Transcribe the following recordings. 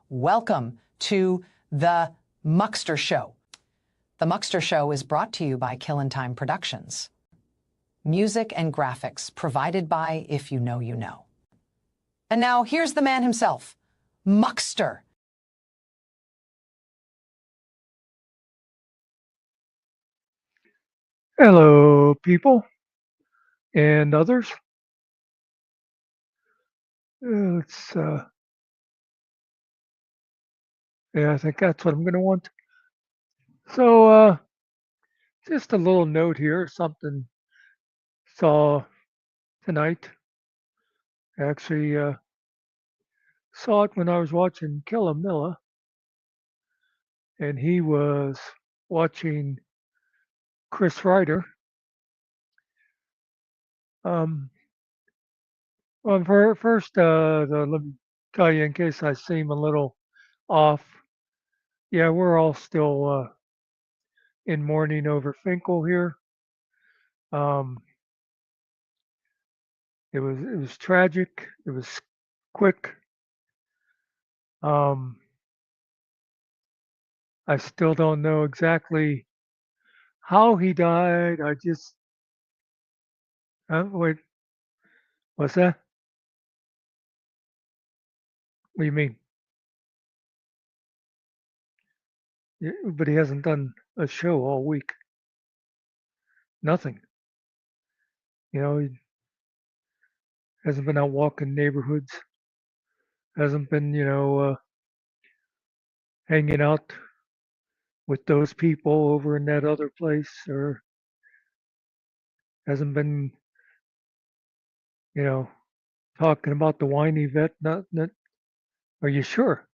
Welcome to the Muckster Show. The Muckster Show is brought to you by Kill and Time Productions. Music and graphics provided by If You Know, You Know. And now here's the man himself, Muckster. Hello, people and others. Yeah, I think that's what I'm going to want. So, just a little note here, something saw tonight. Actually, saw it when I was watching Killamilla, and he was watching Chris Ryder. Um, well, first, let me tell you in case I seem a little off. Yeah, we're all still in mourning over Finkel here. Um, it was tragic. It was quick. Um, I still don't know exactly how he died. Wait, what's that? What do you mean? Yeah, but he hasn't done a show all week. Nothing. He hasn't been out walking neighborhoods. Hasn't been, hanging out with those people over in that other place, or hasn't been, you know, talking about the whiny vet. Not. Are you sure?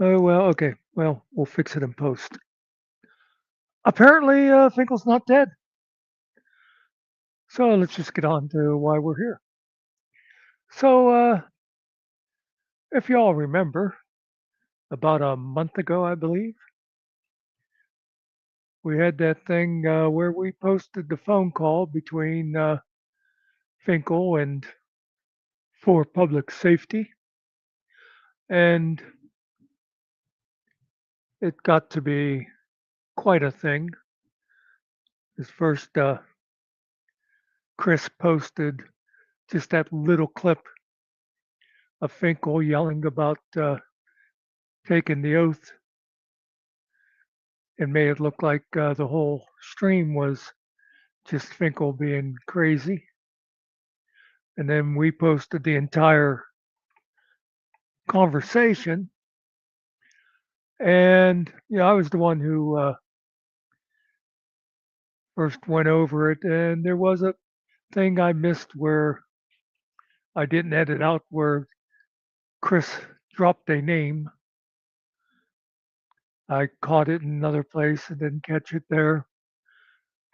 Oh well, okay. Well, we'll fix it in post. Apparently, Finkel's not dead. So let's just get on to why we're here. So, if you all remember, about a month ago, I believe, we had that thing where we posted the phone call between Finkel and for public safety. And it got to be quite a thing. His first, Chris posted just that little clip of Finkel yelling about taking the oath and made it look like the whole stream was just Finkel being crazy. And then we posted the entire conversation. And I was the one who first went over it, and there was a thing I missed where I didn't edit out where Chris dropped a name. I caught it in another place and didn't catch it there.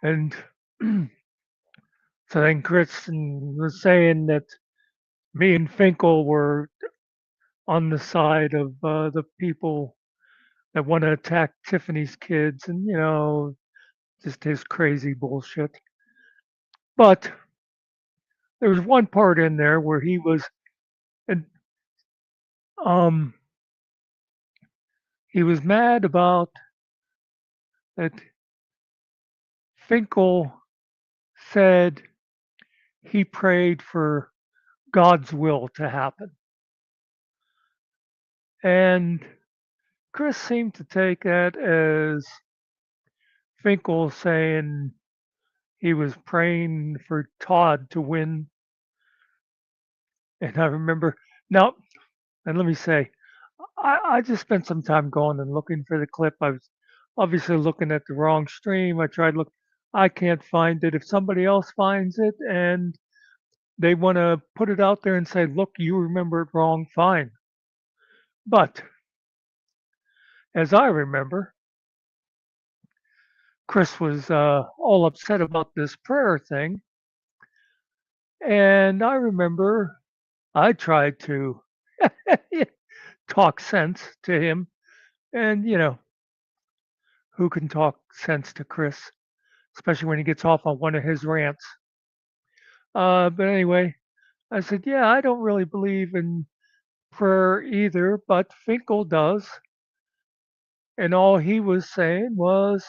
And so then Chris was saying that me and Finkel were on the side of the people that want to attack Tiffany's kids, and just his crazy bullshit. But there was one part in there where he was, and he was mad about that Finkel said he prayed for God's will to happen. And Chris seemed to take that as Finkel saying he was praying for Todd to win. And I remember now, and let me say, I just spent some time going and looking for the clip. I was obviously looking at the wrong stream. I tried to look, I can't find it. If somebody else finds it and they want to put it out there and say, look, you remember it wrong, fine. But as I remember, Chris was all upset about this prayer thing. And I remember I tried to talk sense to him. And, who can talk sense to Chris, especially when he gets off on one of his rants? But anyway, I said, yeah, I don't really believe in prayer either, but Finkel does. And all he was saying was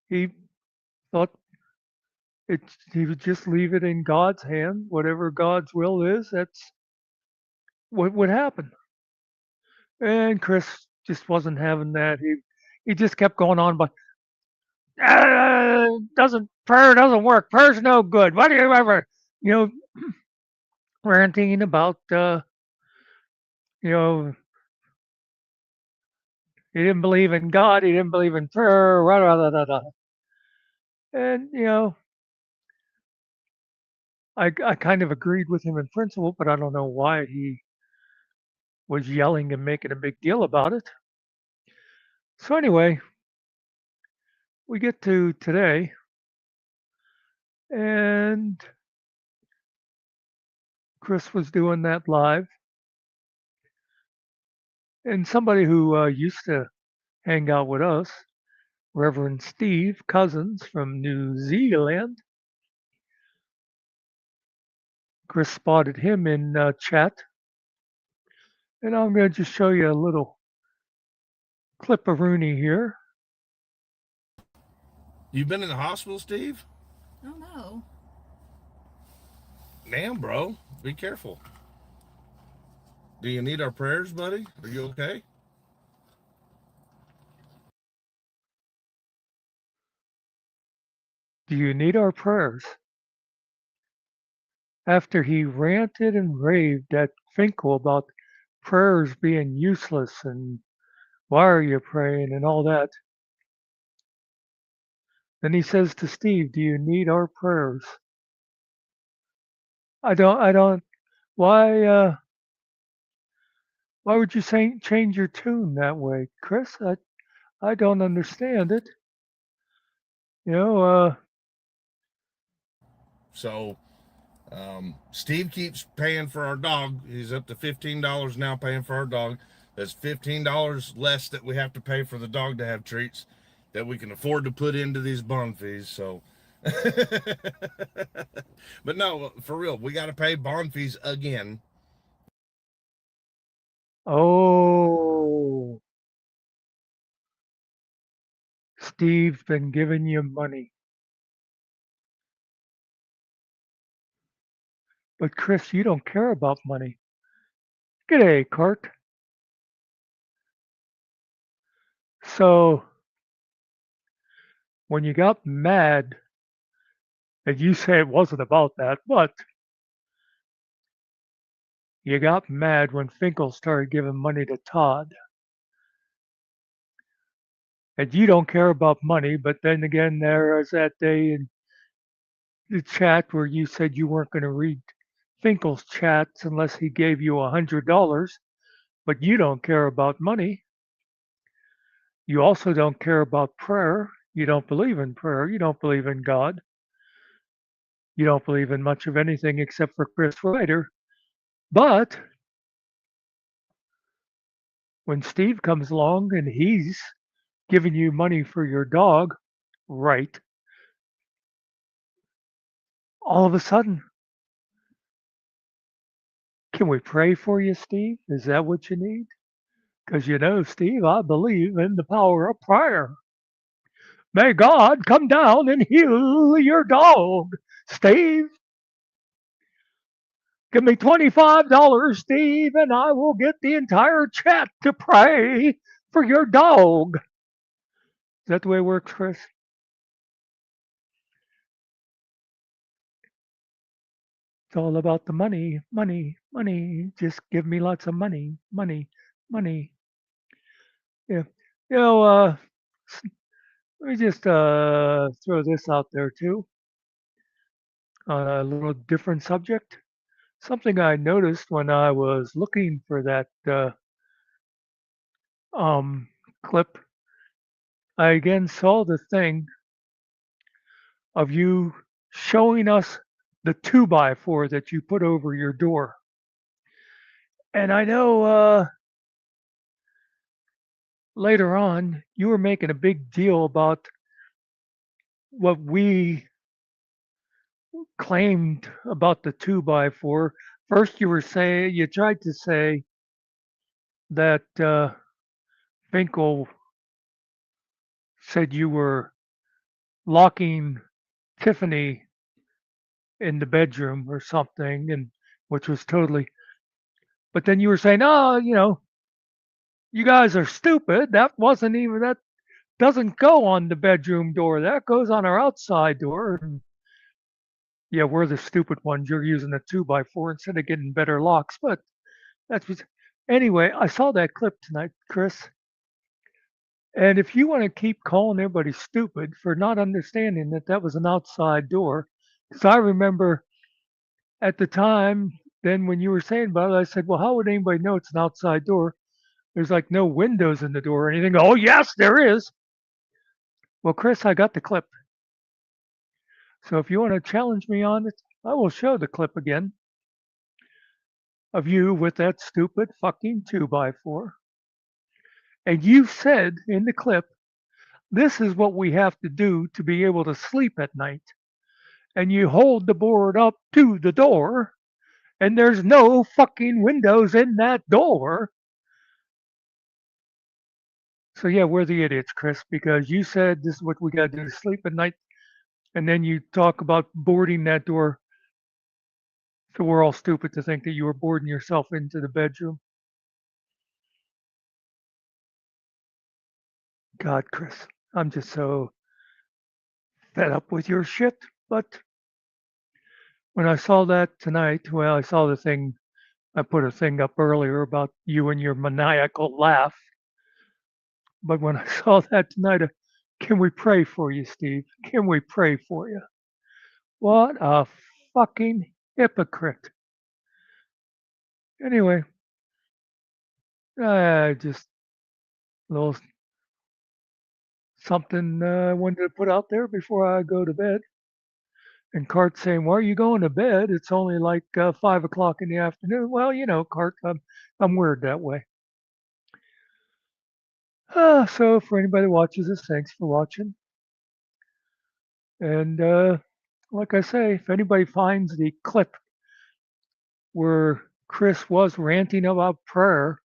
he thought he would just leave it in God's hand. Whatever God's will is, that's what would happen. And Chris just wasn't having that. He just kept going on, but doesn't prayer doesn't work. Prayer's no good. What do you ever, you know, ranting about, you know, he didn't believe in God. He didn't believe in prayer. Rah, rah, rah, rah, rah. And I kind of agreed with him in principle, but I don't know why he was yelling and making a big deal about it. So anyway, we get to today, and Chris was doing that live, and somebody who used to hang out with us, Reverend Steve Cousins from New Zealand. Chris spotted him in chat, and I'm going to just show you a little clip of Rooney here. You've been in the hospital, Steve? Oh no. Damn, bro. Be careful. Do you need our prayers, buddy? Are you okay? Do you need our prayers? After he ranted and raved at Finkel about prayers being useless and why are you praying and all that, then he says to Steve, do you need our prayers? I don't, why would you change your tune that way, Chris? I don't understand it. You know, So, Steve keeps paying for our dog. He's up to $15 now paying for our dog. That's $15 less that we have to pay for the dog to have treats that we can afford to put into these bond fees. So, but no, for real, we got to pay bond fees again. oh, Steve's been giving you money. But Chris, you don't care about money. G'day, Cart. So, when you got mad, and you say it wasn't about that, but you got mad when Finkel started giving money to Todd. And you don't care about money, but then again, there was that day in the chat where you said you weren't going to read Finkel's chats unless he gave you $100, but you don't care about money. You also don't care about prayer. You don't believe in prayer. You don't believe in God. You don't believe in much of anything except for Chris Ryder. But when Steve comes along and he's giving you money for your dog, right, all of a sudden, can we pray for you, Steve? Is that what you need? Because Steve, I believe in the power of prayer. May God come down and heal your dog, Steve. Give me $25, Steve, and I will get the entire chat to pray for your dog. Is that the way it works, Chris? It's all about the money, money, money. Just give me lots of money, money, money. Yeah. Let me just throw this out there too. On a little different subject. Something I noticed when I was looking for that um, clip, I again saw the thing of you showing us the 2x4 that you put over your door. And I know later on you were making a big deal about what we claimed about the 2x4 First, you tried to say that Finkel said you were locking Tiffany in the bedroom or something, and which was totally. But then you were saying, "Oh, you guys are stupid. That doesn't go on the bedroom door. That goes on our outside door." And yeah, we're the stupid ones. You're using a 2x4 instead of getting better locks. But that's what. Anyway, I saw that clip tonight, Chris. And if you want to keep calling everybody stupid for not understanding that that was an outside door, because I remember at the time, then when you were saying about it, I said, well, how would anybody know it's an outside door? There's like no windows in the door or anything. Oh, yes, there is. Well, Chris, I got the clip. So if you want to challenge me on it, I will show the clip again of you with that stupid fucking 2x4. And you said in the clip, this is what we have to do to be able to sleep at night. And you hold the board up to the door, and there's no fucking windows in that door. So yeah, we're the idiots, Chris, because you said this is what we got to do to sleep at night, and then you talk about boarding that door. So we're all stupid to think that you were boarding yourself into the bedroom. God, Chris, I'm just so fed up with your shit. But when I saw that tonight, well, I saw the thing. I put a thing up earlier about you and your maniacal laugh. But when I saw that tonight, can we pray for you, Steve? Can we pray for you? What a fucking hypocrite. Anyway, just a little something I wanted to put out there before I go to bed. And Cart's saying, why are you going to bed? It's only like 5 o'clock in the afternoon. Well, Cart, I'm weird that way. So for anybody that watches this, thanks for watching. And like I say, if anybody finds the clip where Chris was ranting about prayer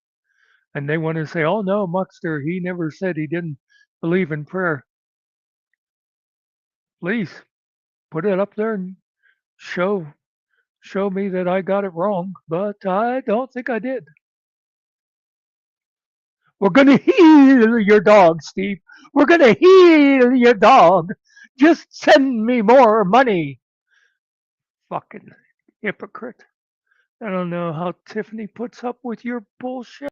and they want to say, oh no, Muckster, he never said he didn't believe in prayer, please put it up there and show me that I got it wrong, but I don't think I did. We're going to heal your dog, Steve. We're going to heal your dog. Just send me more money. Fucking hypocrite. I don't know how Tiffany puts up with your bullshit.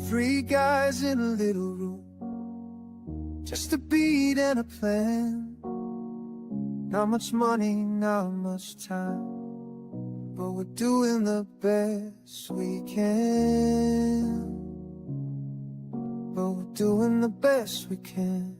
3 guys in a little room, just a beat and a plan. Not much money, not much time, but we're doing the best we can. But we're doing the best we can.